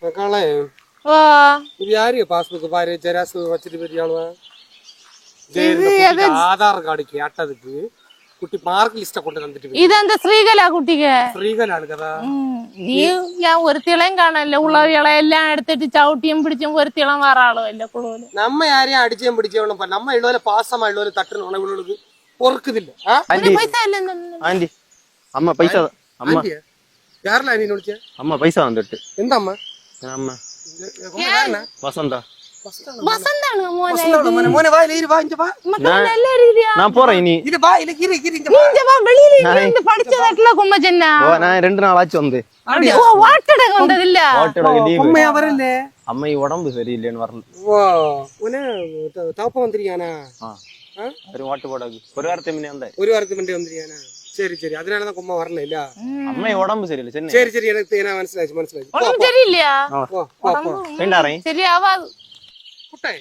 மக்காளே இது யாரு பாஸ்புக் பாரு ஜெராக்ஸ் வச்சிட்டு போயிட்டாளுவா ஆதார் கார்டு கேட்டதுக்கு குட்டி மார்க் லிஸ்ட கொண்டு வந்துட்டு இது அந்த ஸ்ரீகலா குட்டிக்கு ஸ்ரீகலானு கதா നീ ഞാൻ ഒരുത്തിളം കാണല്ലേ ഉള്ളവിളെ എല്ലാം എടുത്തിട്ട് ചവിട്ടിയും പിടിച്ചും ഒരുത്തിളം വേറെ ആളോ അല്ല കുളൂല് നമ്മ ആരെയും അടിച്ചും പിടിച്ചോളും നമ്മ ഉള്ളവരെ പാസമാ ഉള്ളവരെ തട്ടുന്ന ഉള്ളവർക്ക് പൊറുക്കുന്നില്ല പൈസ ആന്റി അമ്മ പൈസ അമ്മ யாரல நீ நோடிச்ச അമ്മ പൈസ വന്നിട്ട് എന്താ അമ്മ അമ്മ വസന്ത വസന്താണ് മോനെ മോനെ വാ ഇരി വാ ഇങ്ങ വാ ഞാൻ പോറേൻ ഇനി ഇത് വാ ഇരി ഇരി ഇങ്ങ വാ വെളിയില് ഇരിന്ന് പഠിച്ചതായിട്ടുള്ള കുമ്മച്ചന്ന ഓ ഞാൻ 2 നാളാച്ചു വന്ന് ഓ വാട്ടട കൊണ്ടതില്ല കുമ്മയാ വരല്ലേ അമ്മ ഈ ഉടമ്പ് ശരിയില്ലേന്ന് പറഞ്ഞു ഓ ഓനെ താപ്പ വന്നിരിക്കാനാ ഒരു വാട്ട് പോടാക്ക് ഒരു വാരത്തെ മുന്നേ വന്നേ ഒരു വാരത്തെ മുന്നേ വന്നിരിക്കാനാ சரி சரி அதனால தான் கும்மா வரல இல்ல അമ്മ ഉടമ്പ് ശരിയില്ല ചെന്നൈ சரி சரி எனக்கு நான் മനസ്സിലായി ഒന്നും ശരിയില്ല വേണ്ടാറേ ശരിയാവാത് കുട്ടേ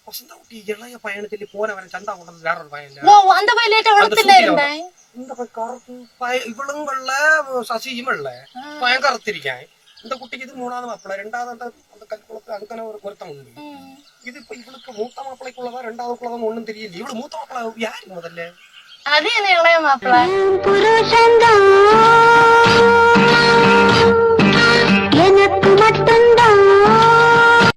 വസന്ത കുട്ടി ഇളയ പയ്യനത്തിൽ പോരവൻ ചന്ത കൊണ്ടത് വേറൊരു പയ്യല്ല ഓ അന്ത പയ്യലേറ്റ വളത്തില്ലായിരുന്നേ இந்த கருப்பு இவளும் வெள்ள சசியும் வெள்ள பயம் கருத்திருக்கேன் இந்த குட்டிக்கு இது 3வது மாப்பிள்ளை 2வது அந்த கல்குளத்து அதுக்கான ஒரு பொருத்தம் உண்டு இது இப்ப இவளுக்கு மூத்த மாப்பிள்ளைக்குள்ளதா 2வதுக்குள்ளதான் ஒண்ணும் தெரியல இவளு மூத்த மாப்பிள்ளை யாரு முதல்ல அது என்ன இளைய மாப்பிள்ளை